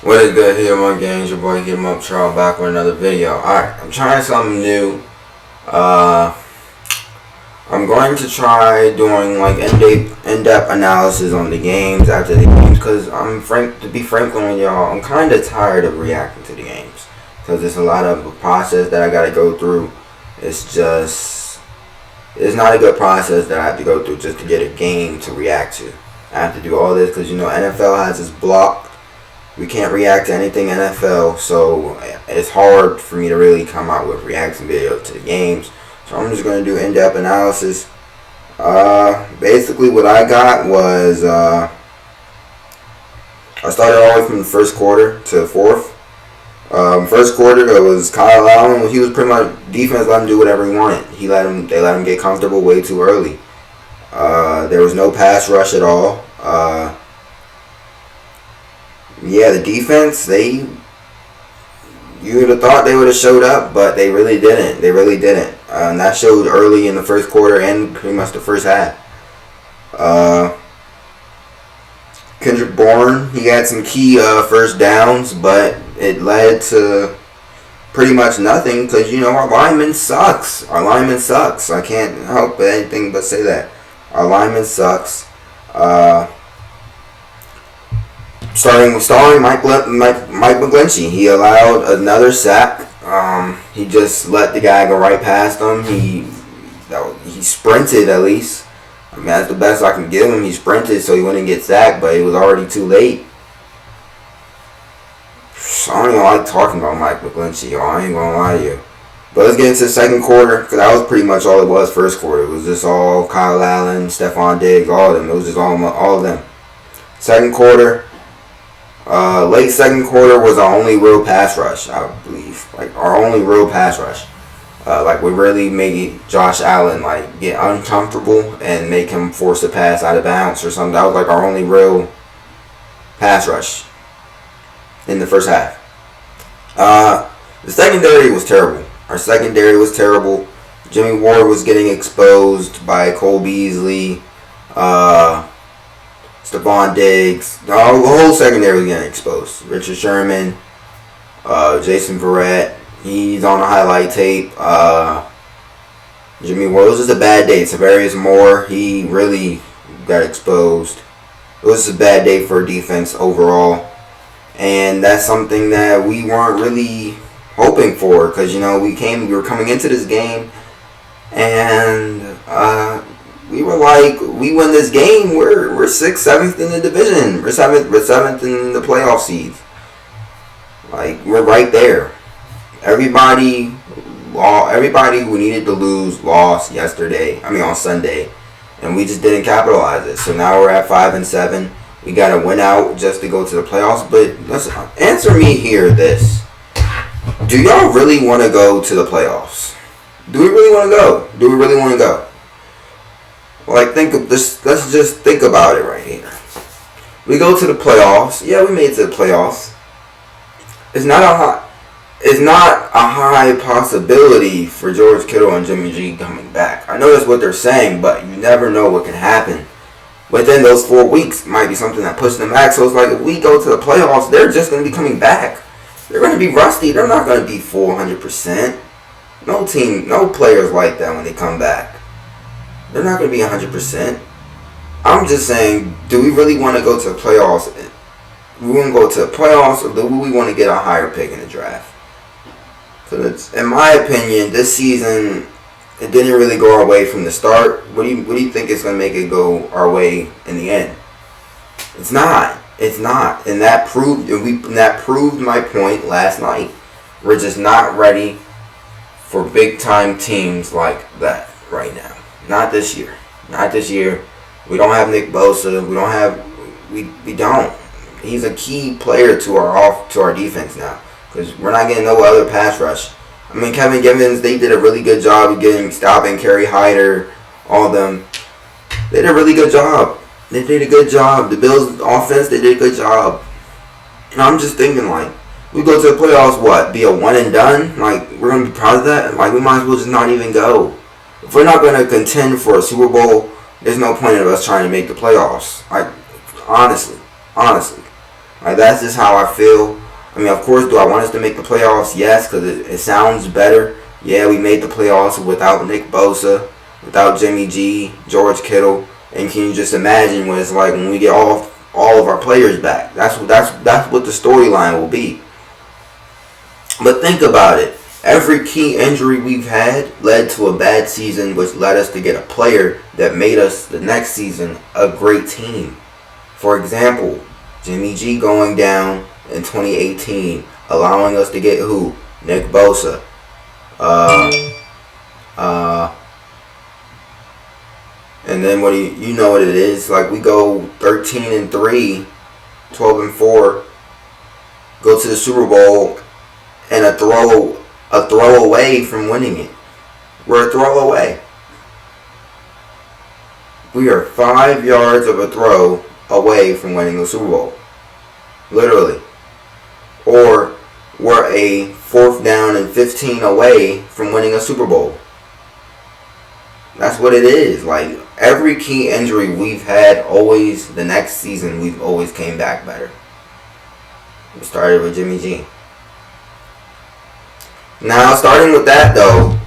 What is good here, my gangs? Your boy Get 'em Up Charles back with another video. Alright, I'm trying something new. I'm going to try doing like in-depth analysis on the games after the games, because to be frank with y'all, I'm kind of tired of reacting to the games because it's a lot of a process that I got to go through. It's not a good process that I have to go through just to get a game to react to. I have to do all this because NFL has this block. We can't react to anything NFL, so it's hard for me to really come out with reaction videos to the games. So I'm just going to do in-depth analysis. Basically what I got was, I started all the way from the first quarter to the fourth. First quarter, it was Kyle Allen. He was pretty much, defense let him do whatever he wanted. They let him get comfortable way too early. There was no pass rush at all. The defense, you would have thought they would have showed up, but they really didn't. And that showed early in the first quarter and pretty much the first half. Kendrick Bourne, he had some key first downs, but it led to pretty much nothing because, our lineman sucks. I can't help anything but say that. Our lineman sucks. Starring Mike McGlinchey, he allowed another sack. He just let the guy go right past him. He sprinted at least. I mean, that's the best I can give him. He sprinted so he wouldn't get sacked, but it was already too late. I don't even like talking about Mike McGlinchey, y'all. I ain't gonna lie to you. But let's get into the second quarter, because that was pretty much all it was first quarter. It was just all Kyle Allen, Stephon Diggs, all of them. It was just all of them. Second quarter. Late second quarter was our only real pass rush, I believe. Like, our only real pass rush. We really made Josh Allen, get uncomfortable and make him force a pass out of bounds or something. That was, our only real pass rush in the first half. The secondary was terrible. Our secondary was terrible. Jimmy Ward was getting exposed by Cole Beasley. Stephon Diggs, the whole secondary was getting exposed. Richard Sherman, Jason Verrett, he's on the highlight tape. Jimmy Ward, it was just a bad day. Tavarius Moore, he really got exposed. It was just a bad day for defense overall. And that's something that we weren't really hoping for because, we were coming into this game and we were like, we win this game, we're 6th, 7th in the division. We're 7th in the playoff seeds. We're right there. Everybody who needed to lose lost on Sunday. And we just didn't capitalize it. So now we're at 5-7. We got to win out just to go to the playoffs. But let's answer me here this. Do y'all really want to go to the playoffs? Do we really want to go? Think of this. Let's just think about it right here. We go to the playoffs. Yeah, we made it to the playoffs. It's not a high possibility for George Kittle and Jimmy G coming back. I know that's what they're saying, but you never know what can happen. Within those 4 weeks, might be something that pushes them back. So it's if we go to the playoffs, they're just going to be coming back. They're going to be rusty. They're not going to be 400%. No team, no players like that when they come back. They're not going to be 100%. I'm just saying, do we really want to go to the playoffs? We want to go to the playoffs, or do we want to get a higher pick in the draft? Because in my opinion, this season, it didn't really go our way from the start. What do you think is going to make it go our way in the end? It's not. And that proved my point last night. We're just not ready for big time teams like that right now. Not this year. We don't have Nick Bosa. We don't. He's a key player to our defense now because we're not getting no other pass rush. I mean, Kevin Givens, they did a really good job of stopping Kerry Hyder, all of them. They did a really good job. The Bills' offense, they did a good job. And I'm just thinking, we go to the playoffs, be a one and done? We're going to be proud of that? We might as well just not even go. If we're not going to contend for a Super Bowl, there's no point of us trying to make the playoffs. Honestly. Like, that's just how I feel. I mean, of course, do I want us to make the playoffs? Yes, because it sounds better. Yeah, we made the playoffs without Nick Bosa, without Jimmy G, George Kittle, and can you just imagine what it's like when we get all of our players back? That's what the storyline will be. But think about it. Every key injury we've had led to a bad season, which led us to get a player that made us the next season a great team. For example, Jimmy G going down in 2018, allowing us to get who? Nick Bosa. And then what do you know what it is? Like, we go 13-3, 12-4, go to the Super Bowl, and a throw away from winning it. We're a throw away. We are 5 yards of a throw away from winning the Super Bowl. Literally. Or we're a 4th down and 15 away from winning a Super Bowl. That's what it is. Like, every key injury we've had, always, the next season, we've always came back better. We started with Jimmy G. Now, starting with that, though,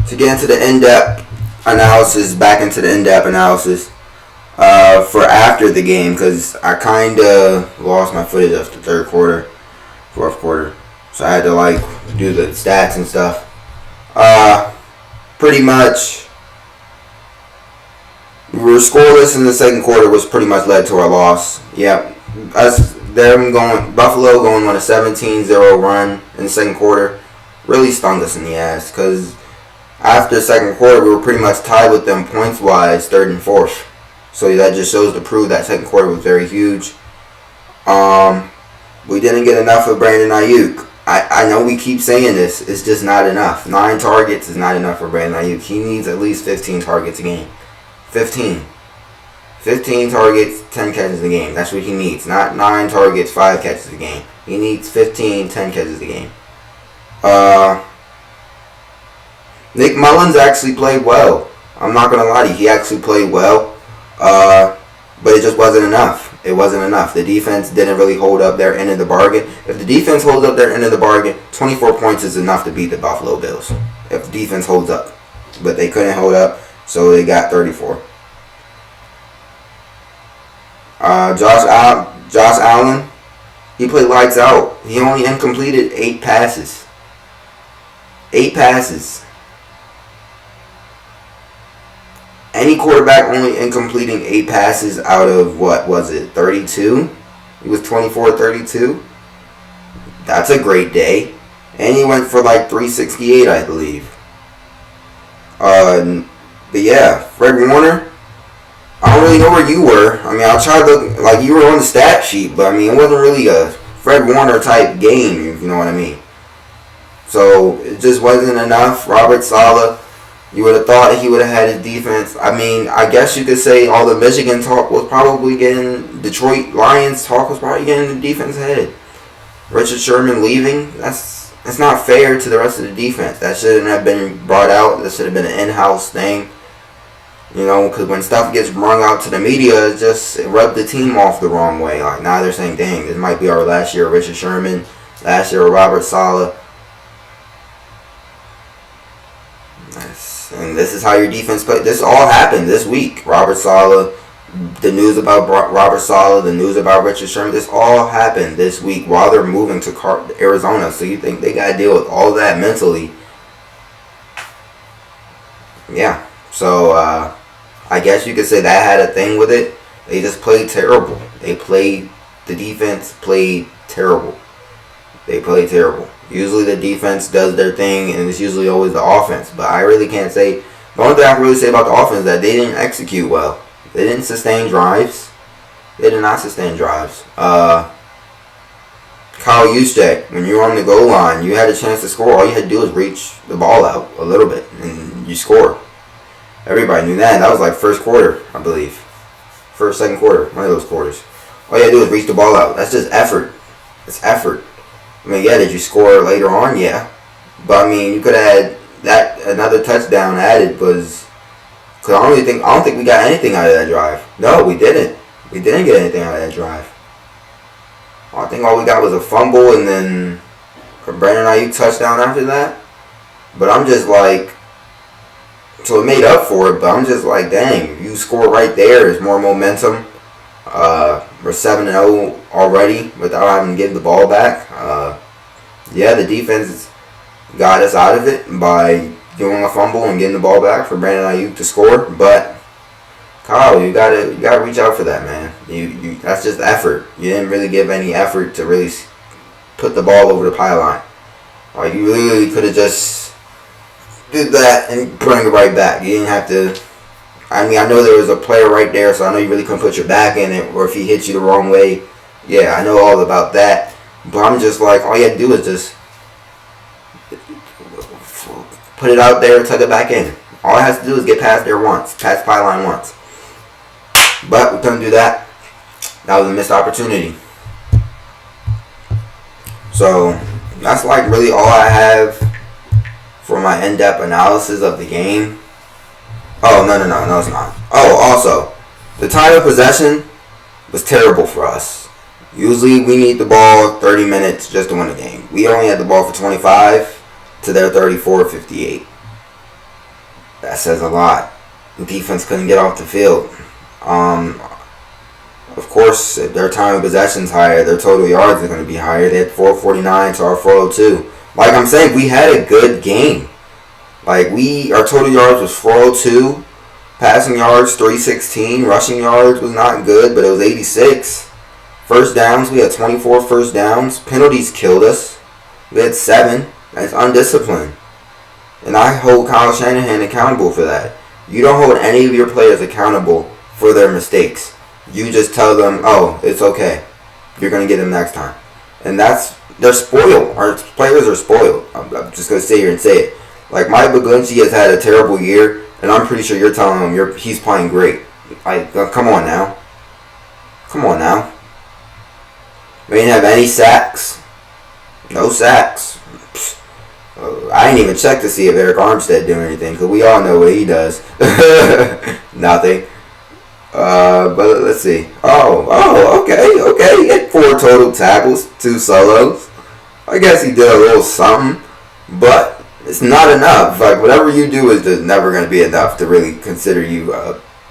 to get into the in-depth analysis, back into the in-depth analysis for after the game, because I kind of lost my footage after the 3rd quarter, 4th quarter, so I had to, like, do the stats and stuff. Pretty much, we were scoreless in the 2nd quarter, which pretty much led to our loss. Yep. Buffalo going on a 17-0 run in the 2nd quarter really stung us in the ass, because after the 2nd quarter, we were pretty much tied with them points-wise, 3rd and 4th. So that just shows to prove that 2nd quarter was very huge. We didn't get enough of Brandon Ayuk. I know we keep saying this. It's just not enough. 9 targets is not enough for Brandon Ayuk. He needs at least 15 targets a game. 15 targets, 10 catches a game. That's what he needs. Not 9 targets, 5 catches a game. He needs 15, 10 catches a game. Nick Mullins actually played well. I'm not going to lie to you. He actually played well. But it just wasn't enough. It wasn't enough. The defense didn't really hold up their end of the bargain. If the defense holds up their end of the bargain, 24 points is enough to beat the Buffalo Bills. If the defense holds up. But they couldn't hold up, so they got 34. Josh Allen, he played lights out. He only incompleted 8 passes. 8 passes. Any quarterback only incompleting 8 passes out of, 32? He was 24-32. That's a great day. And he went for like 368, I believe. But yeah, Fred Warner, I don't really know where you were. I mean, I'll try to look, like, you were on the stat sheet, but I mean, it wasn't really a Fred Warner type game, if you know what I mean. So, it just wasn't enough. Robert Saleh, you would have thought he would have had his defense. I mean, I guess you could say all the Michigan talk was probably getting, Detroit Lions talk was probably getting the defense ahead. Richard Sherman leaving, that's not fair to the rest of the defense. That shouldn't have been brought out. That should have been an in-house thing. You know, because when stuff gets brung out to the media, it rubbed the team off the wrong way. Like, now they're saying, dang, this might be our last year of Richard Sherman, last year of Robert Saleh. And this is how your defense played. This all happened this week. Robert Saleh, the news about Robert Saleh, the news about Richard Sherman, this all happened this week while they're moving to Arizona. So you think they got to deal with all that mentally. Yeah. So, I guess you could say that had a thing with it. They just played terrible. The defense played terrible. They played terrible. Usually the defense does their thing, and it's usually always the offense. But I really can't say. The only thing I can really say about the offense is that they didn't execute well. They didn't sustain drives. They did not sustain drives. Kyle Juszczyk, when you were on the goal line, you had a chance to score. All you had to do was reach the ball out a little bit, and you score. Everybody knew that. That was like 1st quarter, I believe. 1st, 2nd quarter. One of those quarters. All you had to do was reach the ball out. That's just effort. It's effort. I mean, yeah, did you score later on? Yeah. But, I mean, you could have had that another touchdown added was... Because I don't think we got anything out of that drive. No, we didn't. We didn't get anything out of that drive. I think all we got was a fumble and then a Brandon Ayuk touchdown after that. But I'm just like, so it made up for it, but I'm just like, dang, you score right there. There's more momentum. We're 7-0 already without having to give the ball back. Yeah, the defense got us out of it by doing a fumble and getting the ball back for Brandon Ayuk to score. But Kyle, you gotta reach out for that, man. You that's just effort. You didn't really give any effort to really put the ball over the pylon. Like, you literally could have just did that and bring it right back. You didn't have to. I mean, I know there was a player right there, so I know you really couldn't put your back in it, or if he hit you the wrong way. Yeah, I know all about that. But I'm just like, all you had to do is just put it out there, tuck it back in. All it has to do is get past there once, past pylon once. But we couldn't do that. That was a missed opportunity. So that's like really all I have for my in-depth analysis of the game. Oh, no, it's not. Oh, also, the time of possession was terrible for us. Usually we need the ball 30 minutes just to win a game. We only had the ball for 25 to their 34-58. That says a lot. The defense couldn't get off the field. Of course, if their time of possession is higher, their total yards are going to be higher. They had 449 to our 402. Like I'm saying, we had a good game. Like, our total yards was 402. Passing yards, 316. Rushing yards was not good, but it was 86. First downs, we had 24 first downs. Penalties killed us. We had 7. That's undisciplined. And I hold Kyle Shanahan accountable for that. You don't hold any of your players accountable for their mistakes. You just tell them, oh, it's okay. You're going to get them next time. And they're spoiled. Our players are spoiled. I'm just going to sit here and say it. Like, Mike McGlinchey has had a terrible year, and I'm pretty sure you're telling him he's playing great. Like, come on now. Come on now. We didn't have any sacks. No sacks. I didn't even check to see if Eric Armstead doing anything, because we all know what he does. Nothing. But let's see. Oh, okay. He had 4 total tackles, 2 solos. I guess he did a little something, but it's not enough. Like, whatever you do is just never going to be enough to really consider you,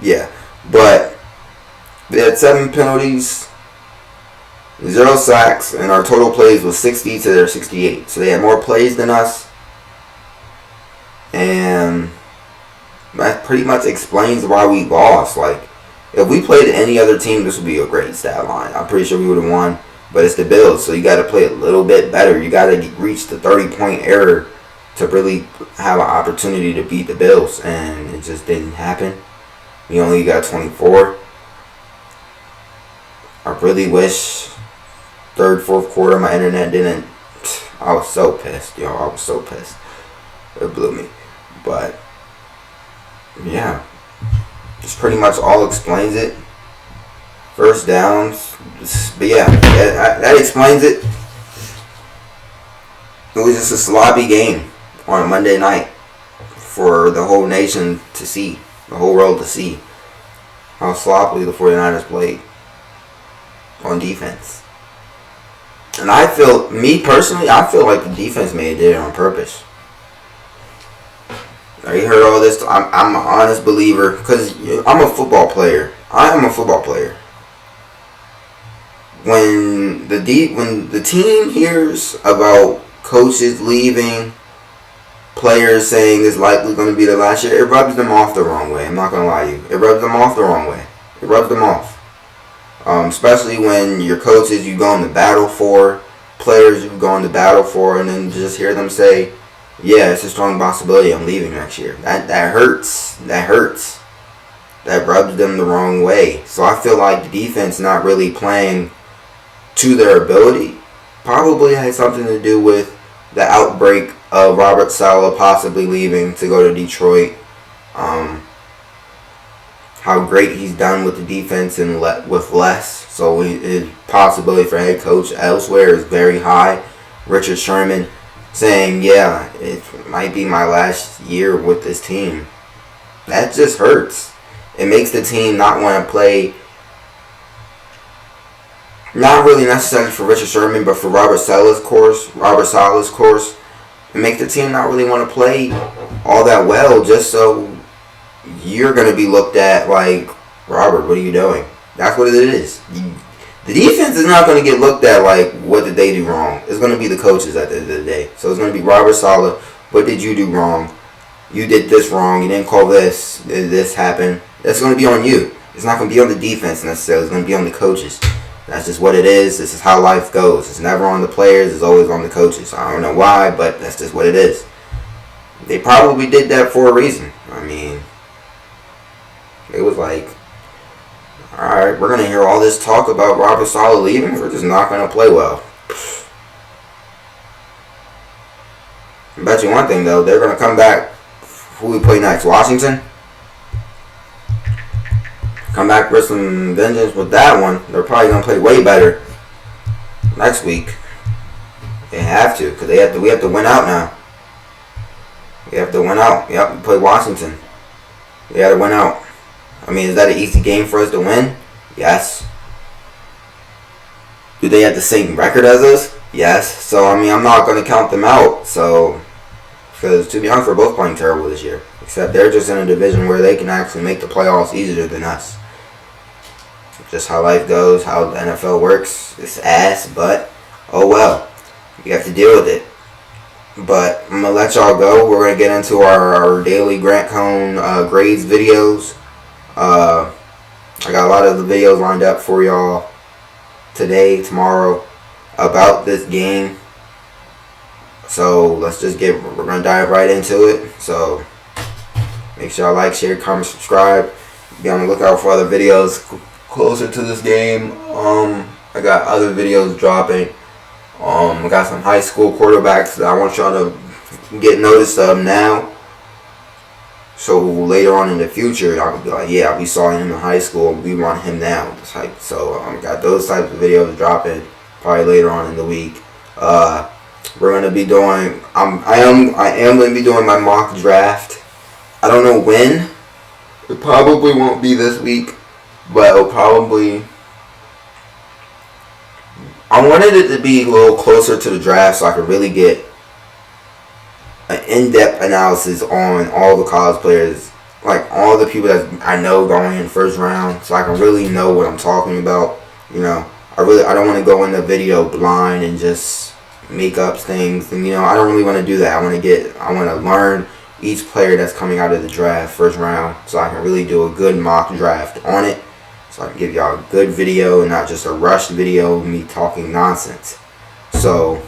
yeah. But they had 7 penalties, 0 sacks, and our total plays was 60 to their 68. So they had more plays than us. And that pretty much explains why we lost. Like, if we played any other team, this would be a great stat line. I'm pretty sure we would have won. But it's the Bills, so you got to play a little bit better. You got to reach the 30-point error to really have an opportunity to beat the Bills. And it just didn't happen. We only got 24. I really wish third, fourth quarter my internet didn't. I was so pissed, yo. I was so pissed. It blew me. But, yeah. Just pretty much all explains it. First downs. But yeah, that explains it. It was just a sloppy game on a Monday night for the whole nation to see. The whole world to see how sloppily the 49ers played on defense. And me personally, I feel like the defense did it on purpose. You heard all this. I'm an honest believer because I'm a football player. I am a football player. When the team hears about coaches leaving, players saying it's likely going to be the last year, it rubs them off the wrong way. I'm not going to lie to you. It rubs them off the wrong way. It rubs them off. Especially when your coaches you go into battle for, players you go into battle for, and then just hear them say, yeah, it's a strong possibility I'm leaving next year. That hurts. That hurts. That rubs them the wrong way. So I feel like the defense not really playing to their ability probably had something to do with the outbreak of Robert Saleh possibly leaving to go to Detroit. How great he's done with the defense and with less. So his possibility for head coach elsewhere is very high. Richard Sherman saying, yeah, it might be my last year with this team. That just hurts. It makes the team not want to play not really necessarily for Richard Sherman, but for Robert Saleh's course, and make the team not really want to play all that well, just so you're going to be looked at like, Robert, what are you doing? That's what it is. The defense is not going to get looked at like, what did they do wrong? It's going to be the coaches at the end of the day. So it's going to be Robert Saleh, what did you do wrong? You did this wrong. You didn't call this. This happened. That's going to be on you. It's not going to be on the defense necessarily. It's going to be on the coaches. That's just what it is. This is how life goes. It's never on the players. It's always on the coaches. I don't know why, but that's just what it is. They probably did that for a reason. I mean, it was like, alright, we're going to hear all this talk about Robert Saleh leaving. We're just not going to play well. I bet you one thing, though. They're going to come back. Who we play next? Washington? Come back with some vengeance with that one. They're probably going to play way better next week. They have to, because we have to win out now. We have to win out. Yep, we play Washington. We got to win out. I mean, is that an easy game for us to win? Yes. Do they have the same record as us? Yes. So, I mean, I'm not going to count them out. So, because to be honest, we're both playing terrible this year. Except they're just in a division where they can actually make the playoffs easier than us. Just how life goes, how the NFL works. It's ass, but oh well. You have to deal with it. But I'm going to let y'all go. We're going to get into our daily Grant Cohn grades videos. I got a lot of the videos lined up for y'all today, tomorrow, about this game. So let's just we're going to dive right into it. So make sure y'all like, share, comment, subscribe. Be on the lookout for other videos closer to this game. I got other videos dropping. I got some high school quarterbacks that I want y'all to get notice of now. So later on in the future, I'll be like, yeah, we saw him in high school. We want him now. So got those types of videos dropping probably later on in the week. We're gonna be doing. I am gonna be doing my mock draft. I don't know when. It probably won't be this week, but it'll probably. I wanted it to be a little closer to the draft so I could really get an in-depth analysis on all the college players, like all the people that I know going in first round, so I can really know what I'm talking about. You know, I don't want to go in the video blind and just make up things, and I don't really want to do that. I want to learn each player that's coming out of the draft first round, so I can really do a good mock draft on it, so I can give y'all a good video and not just a rushed video of me talking nonsense. So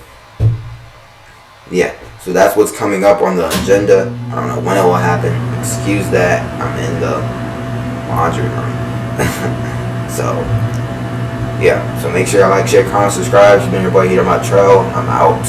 yeah. So that's what's coming up on the agenda. I don't know when it will happen. Excuse that. I'm in the laundry room. So, yeah. So make sure y'all like, share, comment, subscribe. It's been your boy Heater Montreal. I'm out.